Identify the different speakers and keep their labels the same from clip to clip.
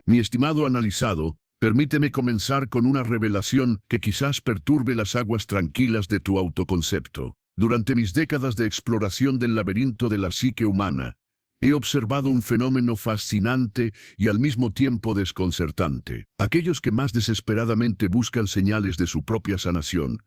Speaker 1: Mi estimado analizado, permíteme comenzar con una revelación que quizás perturbe las aguas tranquilas de tu autoconcepto. Durante mis décadas de exploración del laberinto de la psique humana, he observado un fenómeno fascinante y al mismo tiempo desconcertante. Aquellos que más desesperadamente buscan señales de su propia sanación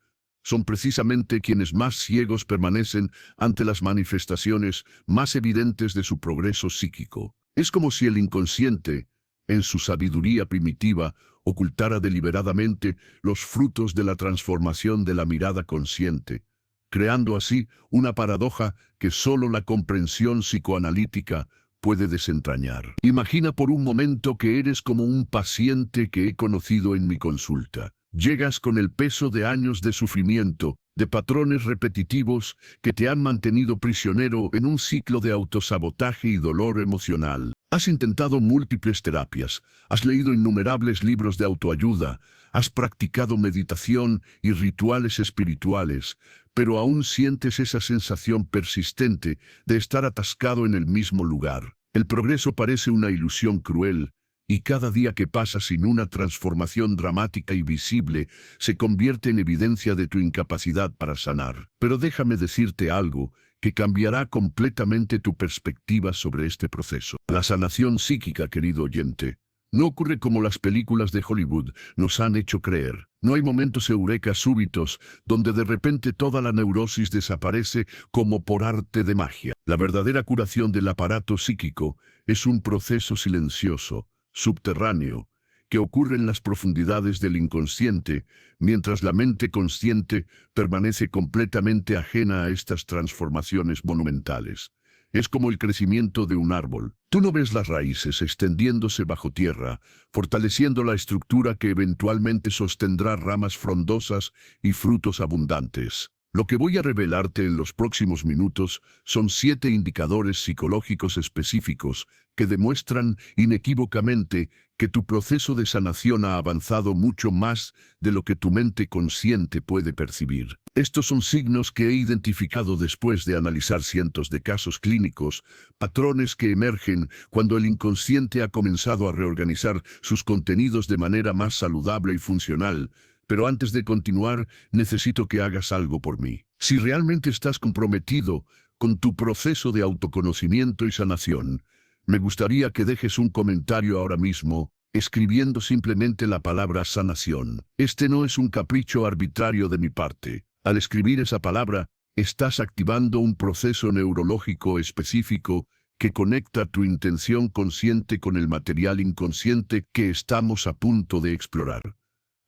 Speaker 1: son precisamente quienes más ciegos permanecen ante las manifestaciones más evidentes de su progreso psíquico. Es como si el inconsciente, en su sabiduría primitiva, ocultara deliberadamente los frutos de la transformación de la mirada consciente, creando así una paradoja que solo la comprensión psicoanalítica puede desentrañar. Imagina por un momento que eres como un paciente que he conocido en mi consulta. Llegas con el peso de años de sufrimiento, de patrones repetitivos que te han mantenido prisionero en un ciclo de autosabotaje y dolor emocional. Has intentado múltiples terapias, has leído innumerables libros de autoayuda, has practicado meditación y rituales espirituales, pero aún sientes esa sensación persistente de estar atascado en el mismo lugar. El progreso parece una ilusión cruel, y cada día que pasa sin una transformación dramática y visible se convierte en evidencia de tu incapacidad para sanar. Pero déjame decirte algo que cambiará completamente tu perspectiva sobre este proceso. La sanación psíquica, querido oyente, no ocurre como las películas de Hollywood nos han hecho creer. No hay momentos eureka súbitos donde de repente toda la neurosis desaparece como por arte de magia. La verdadera curación del aparato psíquico es un proceso silencioso, subterráneo, que ocurre en las profundidades del inconsciente, mientras la mente consciente permanece completamente ajena a estas transformaciones monumentales. Es como el crecimiento de un árbol. Tú no ves las raíces extendiéndose bajo tierra, fortaleciendo la estructura que eventualmente sostendrá ramas frondosas y frutos abundantes. Lo que voy a revelarte en los próximos minutos son 7 indicadores psicológicos específicos que demuestran inequívocamente que tu proceso de sanación ha avanzado mucho más de lo que tu mente consciente puede percibir. Estos son signos que he identificado después de analizar cientos de casos clínicos, patrones que emergen cuando el inconsciente ha comenzado a reorganizar sus contenidos de manera más saludable y funcional. Pero antes de continuar, necesito que hagas algo por mí. Si realmente estás comprometido con tu proceso de autoconocimiento y sanación, me gustaría que dejes un comentario ahora mismo, escribiendo simplemente la palabra sanación. Este no es un capricho arbitrario de mi parte. Al escribir esa palabra, estás activando un proceso neurológico específico que conecta tu intención consciente con el material inconsciente que estamos a punto de explorar.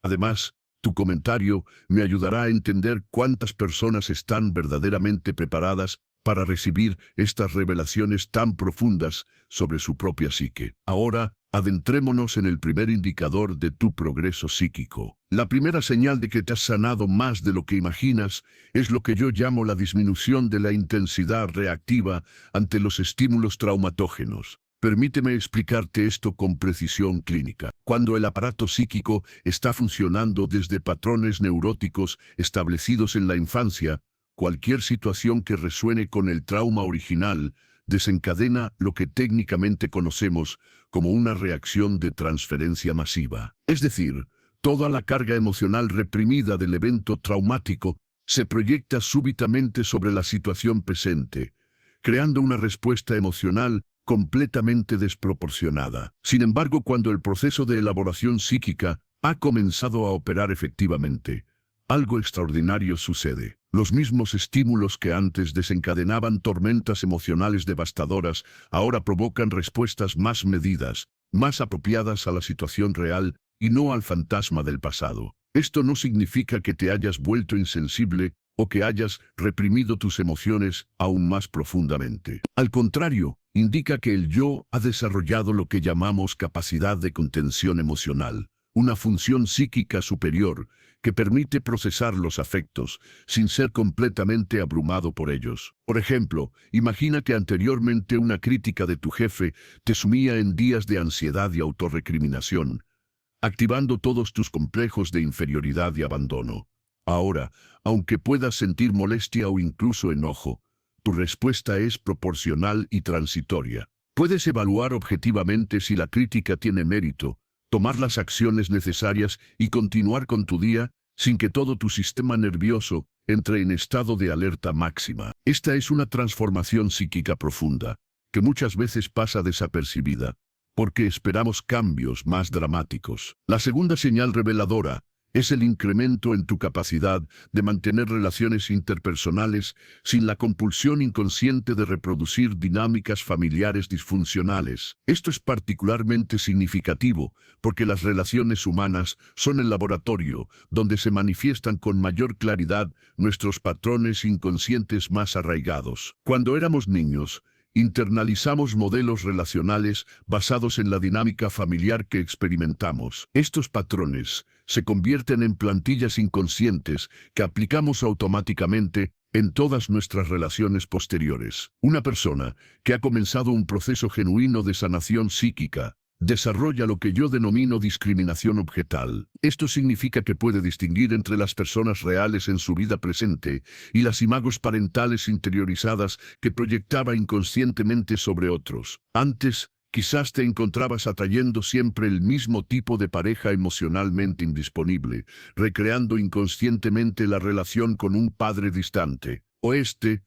Speaker 1: Además, tu comentario me ayudará a entender cuántas personas están verdaderamente preparadas para recibir estas revelaciones tan profundas sobre su propia psique. Ahora, adentrémonos en el primer indicador de tu progreso psíquico. La primera señal de que te has sanado más de lo que imaginas es lo que yo llamo la disminución de la intensidad reactiva ante los estímulos traumatógenos. Permíteme explicarte esto con precisión clínica. Cuando el aparato psíquico está funcionando desde patrones neuróticos establecidos en la infancia, cualquier situación que resuene con el trauma original desencadena lo que técnicamente conocemos como una reacción de transferencia masiva. Es decir, toda la carga emocional reprimida del evento traumático se proyecta súbitamente sobre la situación presente, creando una respuesta emocional completamente desproporcionada. Sin embargo, cuando el proceso de elaboración psíquica ha comenzado a operar efectivamente, algo extraordinario sucede. Los mismos estímulos que antes desencadenaban tormentas emocionales devastadoras ahora provocan respuestas más medidas, más apropiadas a la situación real y no al fantasma del pasado. Esto no significa que te hayas vuelto insensible o que hayas reprimido tus emociones aún más profundamente. Al contrario, indica que el yo ha desarrollado lo que llamamos capacidad de contención emocional, una función psíquica superior que permite procesar los afectos sin ser completamente abrumado por ellos. Por ejemplo, imagina que anteriormente una crítica de tu jefe te sumía en días de ansiedad y autorrecriminación, activando todos tus complejos de inferioridad y abandono. Ahora, aunque puedas sentir molestia o incluso enojo, tu respuesta es proporcional y transitoria. Puedes evaluar objetivamente si la crítica tiene mérito, tomar las acciones necesarias y continuar con tu día sin que todo tu sistema nervioso entre en estado de alerta máxima. Esta es una transformación psíquica profunda, que muchas veces pasa desapercibida, porque esperamos cambios más dramáticos. La segunda señal reveladora es el incremento en tu capacidad de mantener relaciones interpersonales sin la compulsión inconsciente de reproducir dinámicas familiares disfuncionales. Esto es particularmente significativo porque las relaciones humanas son el laboratorio donde se manifiestan con mayor claridad nuestros patrones inconscientes más arraigados. Cuando éramos niños, internalizamos modelos relacionales basados en la dinámica familiar que experimentamos. Estos patrones se convierten en plantillas inconscientes que aplicamos automáticamente en todas nuestras relaciones posteriores. Una persona que ha comenzado un proceso genuino de sanación psíquica desarrolla lo que yo denomino discriminación objetal. Esto significa que puede distinguir entre las personas reales en su vida presente y las imágenes parentales interiorizadas que proyectaba inconscientemente sobre otros. Antes, quizás te encontrabas atrayendo siempre el mismo tipo de pareja emocionalmente indisponible, recreando inconscientemente la relación con un padre distante. O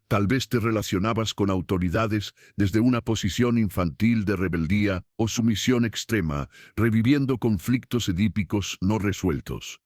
Speaker 1: tal vez te relacionabas con autoridades desde una posición infantil de rebeldía o sumisión extrema, reviviendo conflictos edípicos no resueltos.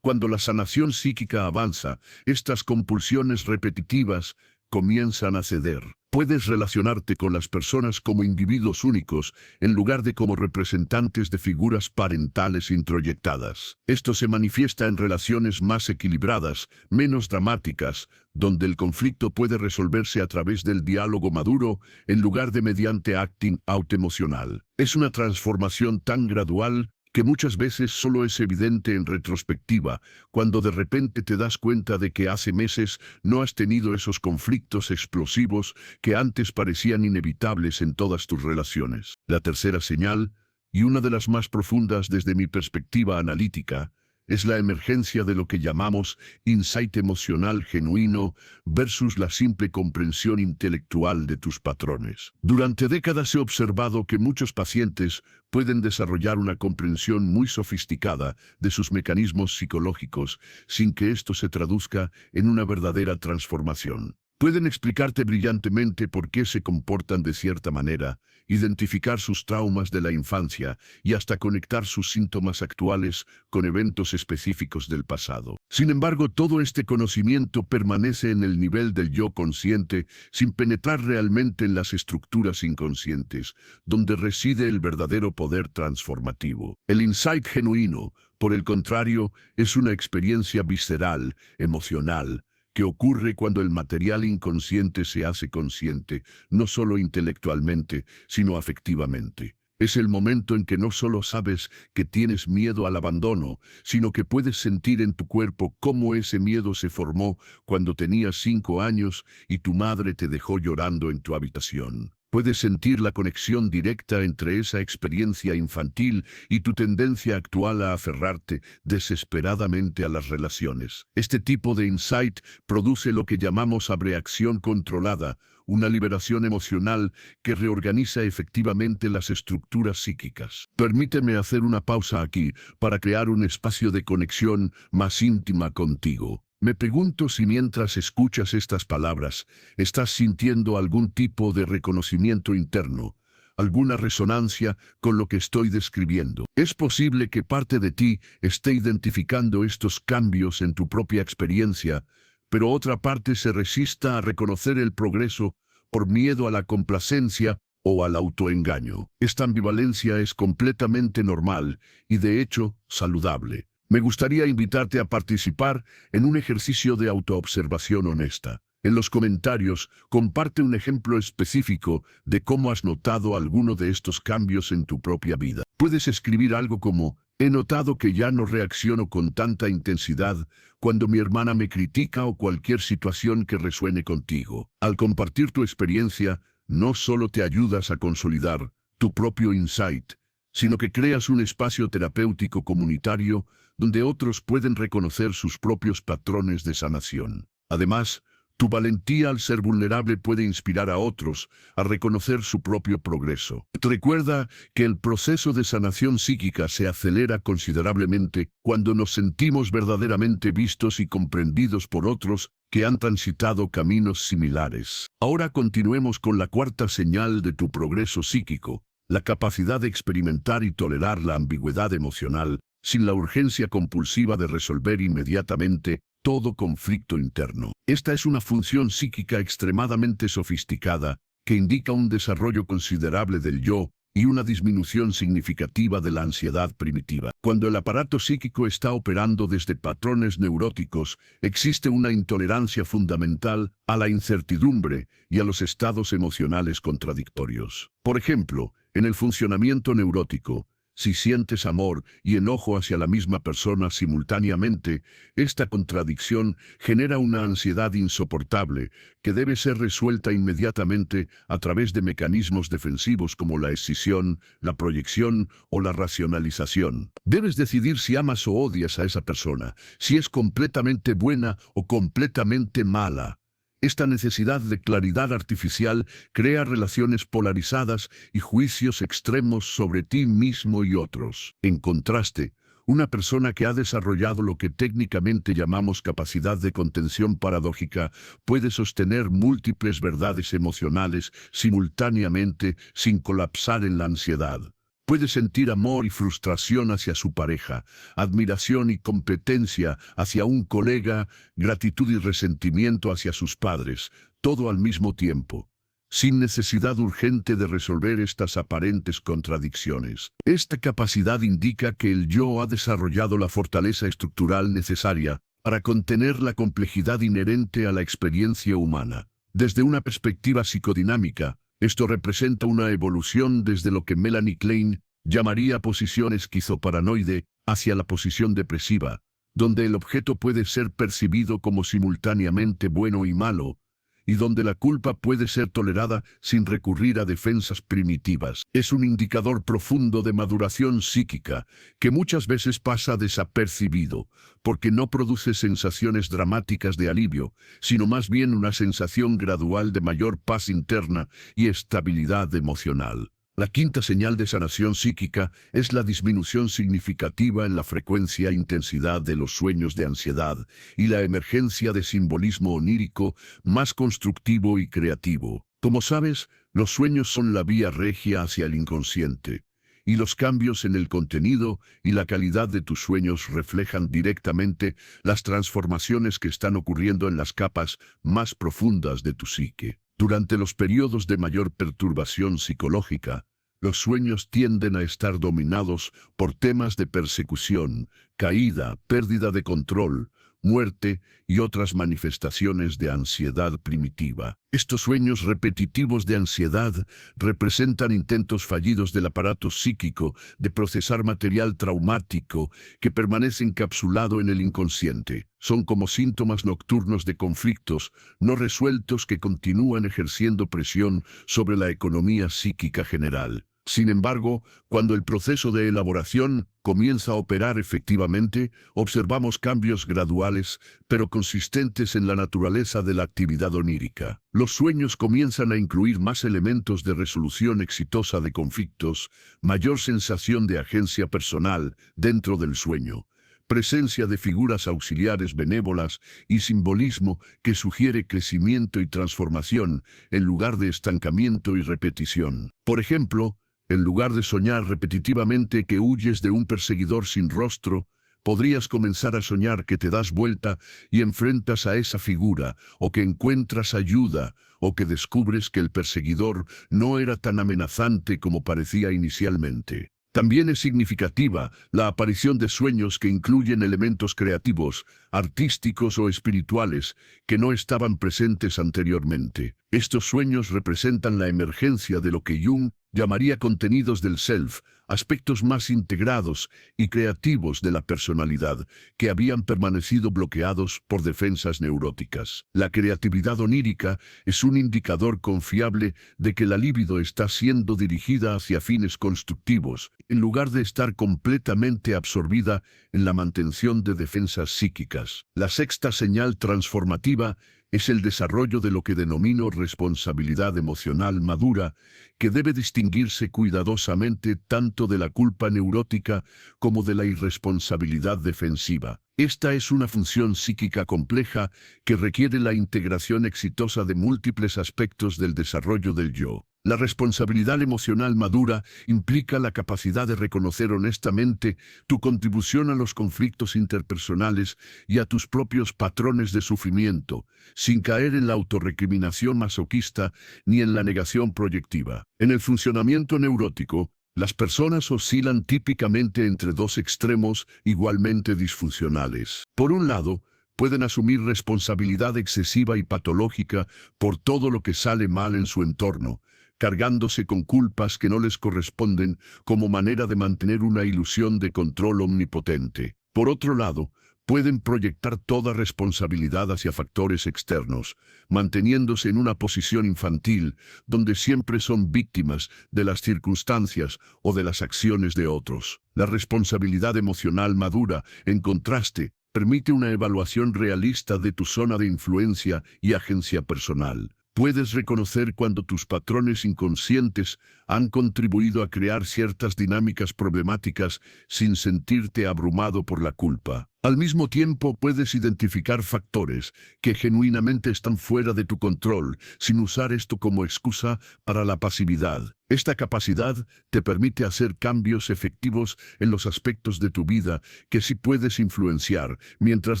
Speaker 1: Cuando la sanación psíquica avanza, estas compulsiones repetitivas comienzan a ceder. Puedes relacionarte con las personas como individuos únicos, en lugar de como representantes de figuras parentales introyectadas. Esto se manifiesta en relaciones más equilibradas, menos dramáticas, donde el conflicto puede resolverse a través del diálogo maduro, en lugar de mediante acting out emocional. Es una transformación tan gradual que muchas veces solo es evidente en retrospectiva, cuando de repente te das cuenta de que hace meses no has tenido esos conflictos explosivos que antes parecían inevitables en todas tus relaciones. La tercera señal, y una de las más profundas desde mi perspectiva analítica, es la emergencia de lo que llamamos insight emocional genuino versus la simple comprensión intelectual de tus patrones. Durante décadas he observado que muchos pacientes pueden desarrollar una comprensión muy sofisticada de sus mecanismos psicológicos sin que esto se traduzca en una verdadera transformación. Pueden explicarte brillantemente por qué se comportan de cierta manera, identificar sus traumas de la infancia y hasta conectar sus síntomas actuales con eventos específicos del pasado. Sin embargo, todo este conocimiento permanece en el nivel del yo consciente sin penetrar realmente en las estructuras inconscientes, donde reside el verdadero poder transformativo. El insight genuino, por el contrario, es una experiencia visceral, emocional, que ocurre cuando el material inconsciente se hace consciente, no solo intelectualmente, sino afectivamente. Es el momento en que no solo sabes que tienes miedo al abandono, sino que puedes sentir en tu cuerpo cómo ese miedo se formó cuando tenías 5 años y tu madre te dejó llorando en tu habitación. Puedes sentir la conexión directa entre esa experiencia infantil y tu tendencia actual a aferrarte desesperadamente a las relaciones. Este tipo de insight produce lo que llamamos abreacción controlada, una liberación emocional que reorganiza efectivamente las estructuras psíquicas. Permíteme hacer una pausa aquí para crear un espacio de conexión más íntima contigo. Me pregunto si mientras escuchas estas palabras, estás sintiendo algún tipo de reconocimiento interno, alguna resonancia con lo que estoy describiendo. Es posible que parte de ti esté identificando estos cambios en tu propia experiencia, pero otra parte se resista a reconocer el progreso por miedo a la complacencia o al autoengaño. Esta ambivalencia es completamente normal y, de hecho, saludable. Me gustaría invitarte a participar en un ejercicio de autoobservación honesta. En los comentarios, comparte un ejemplo específico de cómo has notado alguno de estos cambios en tu propia vida. Puedes escribir algo como: he notado que ya no reacciono con tanta intensidad cuando mi hermana me critica o cualquier situación que resuene contigo. Al compartir tu experiencia, no solo te ayudas a consolidar tu propio insight, sino que creas un espacio terapéutico comunitario donde otros pueden reconocer sus propios patrones de sanación. Además, Tu valentía al ser vulnerable puede inspirar a otros a reconocer su propio progreso. Recuerda que el proceso de sanación psíquica se acelera considerablemente cuando nos sentimos verdaderamente vistos y comprendidos por otros que han transitado caminos similares. Ahora continuemos con la cuarta señal de tu progreso psíquico, la capacidad de experimentar y tolerar la ambigüedad emocional sin la urgencia compulsiva de resolver inmediatamente todo conflicto interno. Esta es una función psíquica extremadamente sofisticada que indica un desarrollo considerable del yo y una disminución significativa de la ansiedad primitiva. Cuando el aparato psíquico está operando desde patrones neuróticos, existe una intolerancia fundamental a la incertidumbre y a los estados emocionales contradictorios. Por ejemplo, en el funcionamiento neurótico, si sientes amor y enojo hacia la misma persona simultáneamente, esta contradicción genera una ansiedad insoportable que debe ser resuelta inmediatamente a través de mecanismos defensivos como la escisión, la proyección o la racionalización. Debes decidir si amas o odias a esa persona, si es completamente buena o completamente mala. Esta necesidad de claridad artificial crea relaciones polarizadas y juicios extremos sobre ti mismo y otros. En contraste, una persona que ha desarrollado lo que técnicamente llamamos capacidad de contención paradójica puede sostener múltiples verdades emocionales simultáneamente sin colapsar en la ansiedad. Puede sentir amor y frustración hacia su pareja, admiración y competencia hacia un colega, gratitud y resentimiento hacia sus padres, todo al mismo tiempo, sin necesidad urgente de resolver estas aparentes contradicciones. Esta capacidad indica que el yo ha desarrollado la fortaleza estructural necesaria para contener la complejidad inherente a la experiencia humana. Desde una perspectiva psicodinámica, esto representa una evolución desde lo que Melanie Klein llamaría posición esquizoparanoide hacia la posición depresiva, donde el objeto puede ser percibido como simultáneamente bueno y malo, y donde la culpa puede ser tolerada sin recurrir a defensas primitivas. Es un indicador profundo de maduración psíquica que muchas veces pasa desapercibido, porque no produce sensaciones dramáticas de alivio, sino más bien una sensación gradual de mayor paz interna y estabilidad emocional. La quinta señal de sanación psíquica es la disminución significativa en la frecuencia e intensidad de los sueños de ansiedad y la emergencia de simbolismo onírico más constructivo y creativo. Como sabes, los sueños son la vía regia hacia el inconsciente, y los cambios en el contenido y la calidad de tus sueños reflejan directamente las transformaciones que están ocurriendo en las capas más profundas de tu psique. Durante los periodos de mayor perturbación psicológica, los sueños tienden a estar dominados por temas de persecución, caída, pérdida de control, muerte y otras manifestaciones de ansiedad primitiva. Estos sueños repetitivos de ansiedad representan intentos fallidos del aparato psíquico de procesar material traumático que permanece encapsulado en el inconsciente. Son como síntomas nocturnos de conflictos no resueltos que continúan ejerciendo presión sobre la economía psíquica general. Sin embargo, cuando el proceso de elaboración comienza a operar efectivamente, observamos cambios graduales, pero consistentes en la naturaleza de la actividad onírica. Los sueños comienzan a incluir más elementos de resolución exitosa de conflictos, mayor sensación de agencia personal dentro del sueño, presencia de figuras auxiliares benévolas y simbolismo que sugiere crecimiento y transformación en lugar de estancamiento y repetición. Por ejemplo, en lugar de soñar repetitivamente que huyes de un perseguidor sin rostro, podrías comenzar a soñar que te das vuelta y enfrentas a esa figura, o que encuentras ayuda, o que descubres que el perseguidor no era tan amenazante como parecía inicialmente. También es significativa la aparición de sueños que incluyen elementos creativos, artísticos o espirituales que no estaban presentes anteriormente. Estos sueños representan la emergencia de lo que Jung llamaría contenidos del self, aspectos más integrados y creativos de la personalidad que habían permanecido bloqueados por defensas neuróticas. La creatividad onírica es un indicador confiable de que la libido está siendo dirigida hacia fines constructivos, en lugar de estar completamente absorbida en la mantención de defensas psíquicas. La sexta señal transformativa es el desarrollo de lo que denomino responsabilidad emocional madura, que debe distinguirse cuidadosamente tanto de la culpa neurótica como de la irresponsabilidad defensiva. Esta es una función psíquica compleja que requiere la integración exitosa de múltiples aspectos del desarrollo del yo. La responsabilidad emocional madura implica la capacidad de reconocer honestamente tu contribución a los conflictos interpersonales y a tus propios patrones de sufrimiento, sin caer en la autorrecriminación masoquista ni en la negación proyectiva. En el funcionamiento neurótico, las personas oscilan típicamente entre dos extremos igualmente disfuncionales. Por un lado, pueden asumir responsabilidad excesiva y patológica por todo lo que sale mal en su entorno, cargándose con culpas que no les corresponden como manera de mantener una ilusión de control omnipotente. Por otro lado, pueden proyectar toda responsabilidad hacia factores externos, manteniéndose en una posición infantil, donde siempre son víctimas de las circunstancias o de las acciones de otros. La responsabilidad emocional madura, en contraste, permite una evaluación realista de tu zona de influencia y agencia personal. Puedes reconocer cuando tus patrones inconscientes han contribuido a crear ciertas dinámicas problemáticas sin sentirte abrumado por la culpa. Al mismo tiempo, puedes identificar factores que genuinamente están fuera de tu control, sin usar esto como excusa para la pasividad. Esta capacidad te permite hacer cambios efectivos en los aspectos de tu vida que sí puedes influenciar, mientras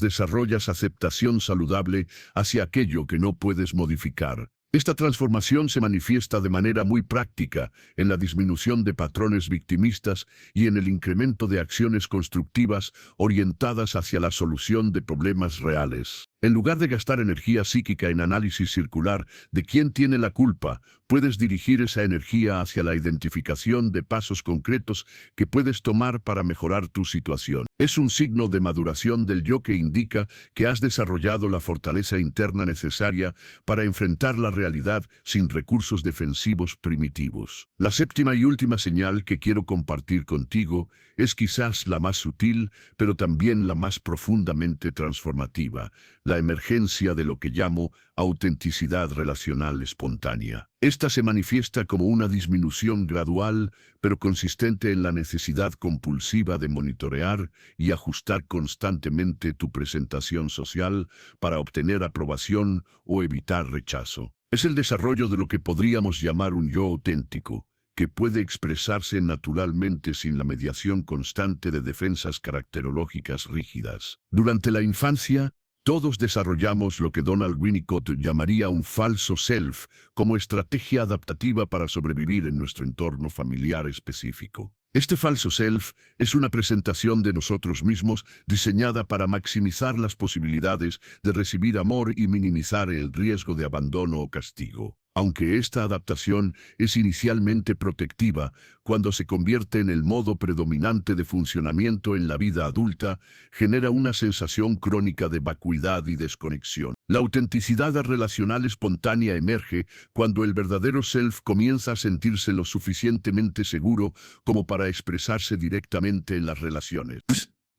Speaker 1: desarrollas aceptación saludable hacia aquello que no puedes modificar. Esta transformación se manifiesta de manera muy práctica en la disminución de patrones victimistas y en el incremento de acciones constructivas orientadas hacia la solución de problemas reales. En lugar de gastar energía psíquica en análisis circular de quién tiene la culpa, puedes dirigir esa energía hacia la identificación de pasos concretos que puedes tomar para mejorar tu situación. Es un signo de maduración del yo que indica que has desarrollado la fortaleza interna necesaria para enfrentar la realidad sin recursos defensivos primitivos. La séptima y última señal que quiero compartir contigo es quizás la más sutil, pero también la más profundamente transformativa: la emergencia de lo que llamo autenticidad relacional espontánea. Esta se manifiesta como una disminución gradual, pero consistente en la necesidad compulsiva de monitorear y ajustar constantemente tu presentación social para obtener aprobación o evitar rechazo. Es el desarrollo de lo que podríamos llamar un yo auténtico, que puede expresarse naturalmente sin la mediación constante de defensas caracterológicas rígidas. Durante la infancia, todos desarrollamos lo que Donald Winnicott llamaría un falso self como estrategia adaptativa para sobrevivir en nuestro entorno familiar específico. Este falso self es una presentación de nosotros mismos diseñada para maximizar las posibilidades de recibir amor y minimizar el riesgo de abandono o castigo. Aunque esta adaptación es inicialmente protectiva, cuando se convierte en el modo predominante de funcionamiento en la vida adulta, genera una sensación crónica de vacuidad y desconexión. La autenticidad relacional espontánea emerge cuando el verdadero self comienza a sentirse lo suficientemente seguro como para expresarse directamente en las relaciones.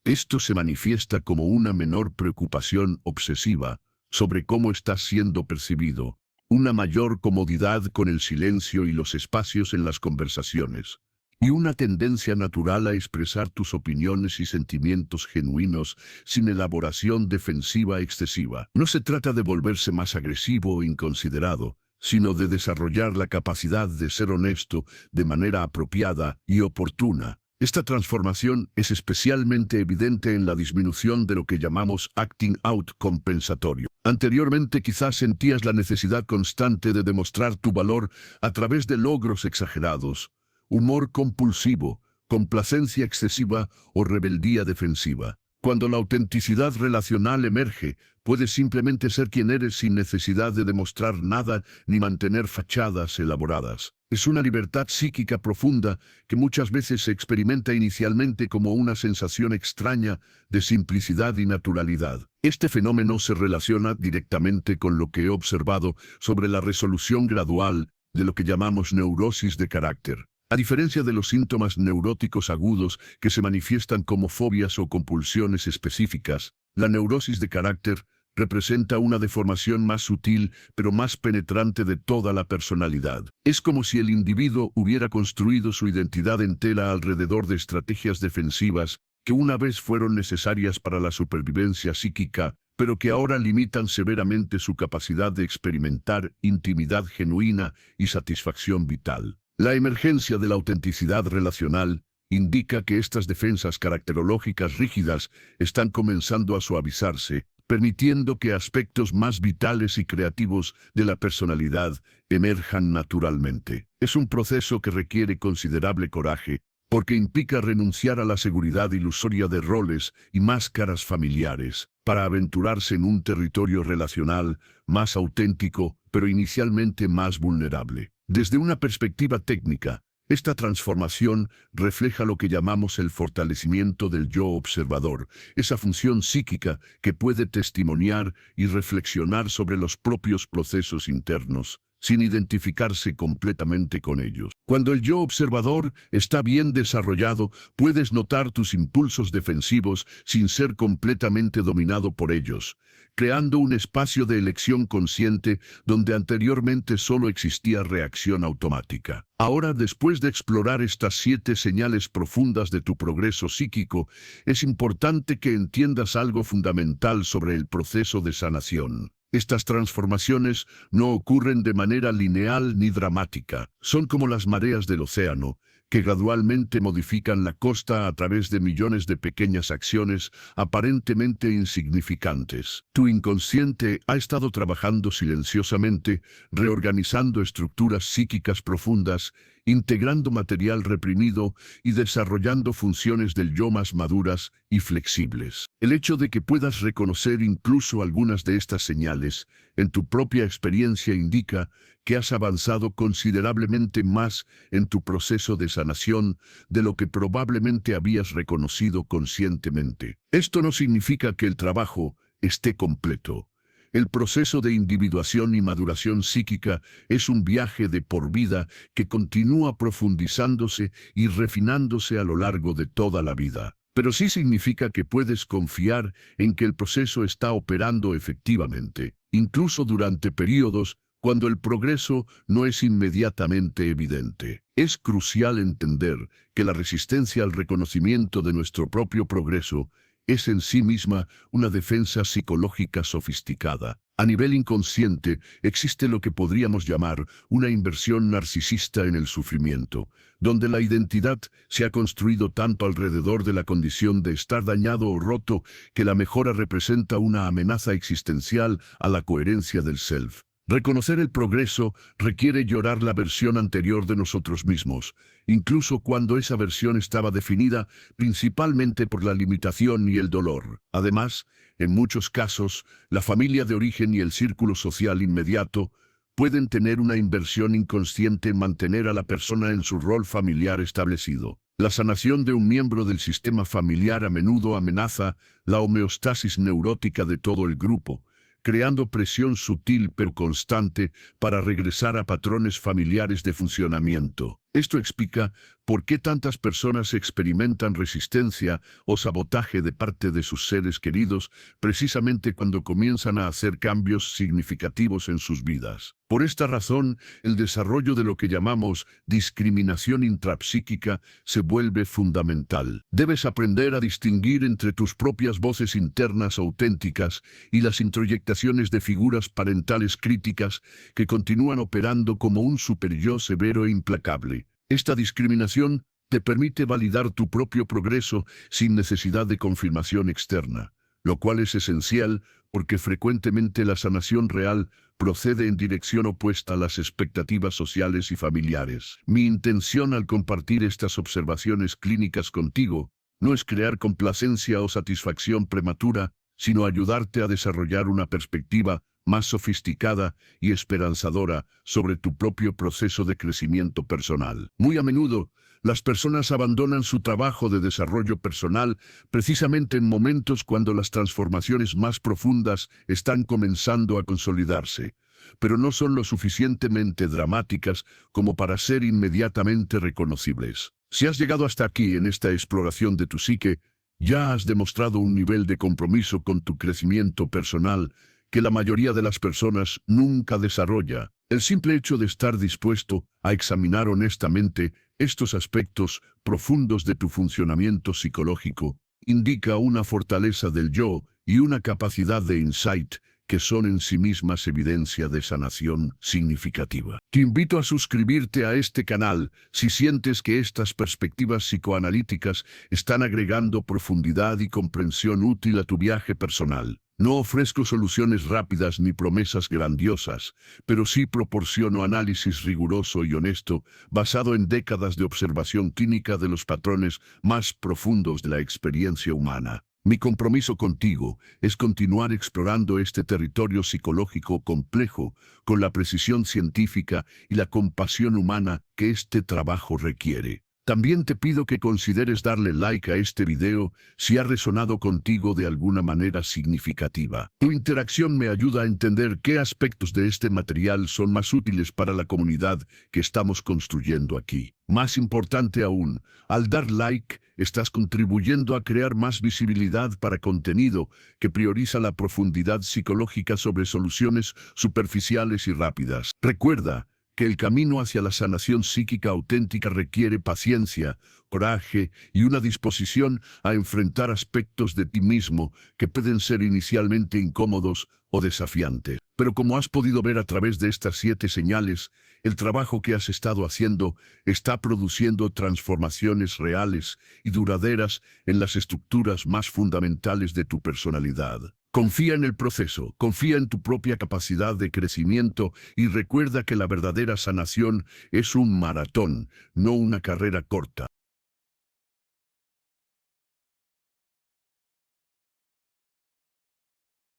Speaker 1: Esto se manifiesta como una menor preocupación obsesiva sobre cómo estás siendo percibido, una mayor comodidad con el silencio y los espacios en las conversaciones, y una tendencia natural a expresar tus opiniones y sentimientos genuinos sin elaboración defensiva excesiva. No se trata de volverse más agresivo o inconsiderado, sino de desarrollar la capacidad de ser honesto de manera apropiada y oportuna. Esta transformación es especialmente evidente en la disminución de lo que llamamos acting out compensatorio. Anteriormente quizás sentías la necesidad constante de demostrar tu valor a través de logros exagerados, humor compulsivo, complacencia excesiva o rebeldía defensiva. Cuando la autenticidad relacional emerge, puedes simplemente ser quien eres sin necesidad de demostrar nada ni mantener fachadas elaboradas. Es una libertad psíquica profunda que muchas veces se experimenta inicialmente como una sensación extraña de simplicidad y naturalidad. Este fenómeno se relaciona directamente con lo que he observado sobre la resolución gradual de lo que llamamos neurosis de carácter. A diferencia de los síntomas neuróticos agudos que se manifiestan como fobias o compulsiones específicas, la neurosis de carácter representa una deformación más sutil pero más penetrante de toda la personalidad. Es como si el individuo hubiera construido su identidad entera alrededor de estrategias defensivas que una vez fueron necesarias para la supervivencia psíquica, pero que ahora limitan severamente su capacidad de experimentar intimidad genuina y satisfacción vital. La emergencia de la autenticidad relacional indica que estas defensas caracterológicas rígidas están comenzando a suavizarse, permitiendo que aspectos más vitales y creativos de la personalidad emerjan naturalmente. Es un proceso que requiere considerable coraje, porque implica renunciar a la seguridad ilusoria de roles y máscaras familiares, para aventurarse en un territorio relacional más auténtico, pero inicialmente más vulnerable. Desde una perspectiva técnica, esta transformación refleja lo que llamamos el fortalecimiento del yo observador, esa función psíquica que puede testimoniar y reflexionar sobre los propios procesos internos, sin identificarse completamente con ellos. Cuando el yo observador está bien desarrollado, puedes notar tus impulsos defensivos sin ser completamente dominado por ellos, creando un espacio de elección consciente donde anteriormente solo existía reacción automática. Ahora, después de explorar estas 7 señales profundas de tu progreso psíquico, es importante que entiendas algo fundamental sobre el proceso de sanación. Estas transformaciones no ocurren de manera lineal ni dramática. Son como las mareas del océano, que gradualmente modifican la costa a través de millones de pequeñas acciones aparentemente insignificantes. Tu inconsciente ha estado trabajando silenciosamente, reorganizando estructuras psíquicas profundas, integrando material reprimido y desarrollando funciones del yo más maduras y flexibles. El hecho de que puedas reconocer incluso algunas de estas señales en tu propia experiencia indica que has avanzado considerablemente más en tu proceso de sanación de lo que probablemente habías reconocido conscientemente. Esto no significa que el trabajo esté completo. El proceso de individuación y maduración psíquica es un viaje de por vida que continúa profundizándose y refinándose a lo largo de toda la vida. Pero sí significa que puedes confiar en que el proceso está operando efectivamente, incluso durante periodos cuando el progreso no es inmediatamente evidente. Es crucial entender que la resistencia al reconocimiento de nuestro propio progreso es en sí misma una defensa psicológica sofisticada. A nivel inconsciente, existe lo que podríamos llamar una inversión narcisista en el sufrimiento, donde la identidad se ha construido tanto alrededor de la condición de estar dañado o roto que la mejora representa una amenaza existencial a la coherencia del self. Reconocer el progreso requiere llorar la versión anterior de nosotros mismos, incluso cuando esa versión estaba definida principalmente por la limitación y el dolor. Además, en muchos casos, la familia de origen y el círculo social inmediato pueden tener una inversión inconsciente en mantener a la persona en su rol familiar establecido. La sanación de un miembro del sistema familiar a menudo amenaza la homeostasis neurótica de todo el grupo, creando presión sutil pero constante para regresar a patrones familiares de funcionamiento. Esto explica por qué tantas personas experimentan resistencia o sabotaje de parte de sus seres queridos precisamente cuando comienzan a hacer cambios significativos en sus vidas. Por esta razón, el desarrollo de lo que llamamos discriminación intrapsíquica se vuelve fundamental. Debes aprender a distinguir entre tus propias voces internas auténticas y las introyectaciones de figuras parentales críticas que continúan operando como un superyo severo e implacable. Esta discriminación te permite validar tu propio progreso sin necesidad de confirmación externa, lo cual es esencial porque frecuentemente la sanación real procede en dirección opuesta a las expectativas sociales y familiares. Mi intención al compartir estas observaciones clínicas contigo no es crear complacencia o satisfacción prematura, sino ayudarte a desarrollar una perspectiva más sofisticada y esperanzadora sobre tu propio proceso de crecimiento personal. Muy a menudo, las personas abandonan su trabajo de desarrollo personal precisamente en momentos cuando las transformaciones más profundas están comenzando a consolidarse, pero no son lo suficientemente dramáticas como para ser inmediatamente reconocibles. Si has llegado hasta aquí en esta exploración de tu psique, ya has demostrado un nivel de compromiso con tu crecimiento personal que la mayoría de las personas nunca desarrolla. El simple hecho de estar dispuesto a examinar honestamente estos aspectos profundos de tu funcionamiento psicológico indica una fortaleza del yo y una capacidad de insight que son en sí mismas evidencia de sanación significativa. Te invito a suscribirte a este canal si sientes que estas perspectivas psicoanalíticas están agregando profundidad y comprensión útil a tu viaje personal. No ofrezco soluciones rápidas ni promesas grandiosas, pero sí proporciono análisis riguroso y honesto basado en décadas de observación clínica de los patrones más profundos de la experiencia humana. Mi compromiso contigo es continuar explorando este territorio psicológico complejo con la precisión científica y la compasión humana que este trabajo requiere. También te pido que consideres darle like a este video si ha resonado contigo de alguna manera significativa. Tu interacción me ayuda a entender qué aspectos de este material son más útiles para la comunidad que estamos construyendo aquí. Más importante aún, al dar like, estás contribuyendo a crear más visibilidad para contenido que prioriza la profundidad psicológica sobre soluciones superficiales y rápidas. Recuerda que el camino hacia la sanación psíquica auténtica requiere paciencia, coraje y una disposición a enfrentar aspectos de ti mismo que pueden ser inicialmente incómodos o desafiantes. Pero como has podido ver a través de estas 7 señales, el trabajo que has estado haciendo está produciendo transformaciones reales y duraderas en las estructuras más fundamentales de tu personalidad. Confía en el proceso, confía en tu propia capacidad de crecimiento y recuerda que la verdadera sanación es un maratón, no una carrera corta.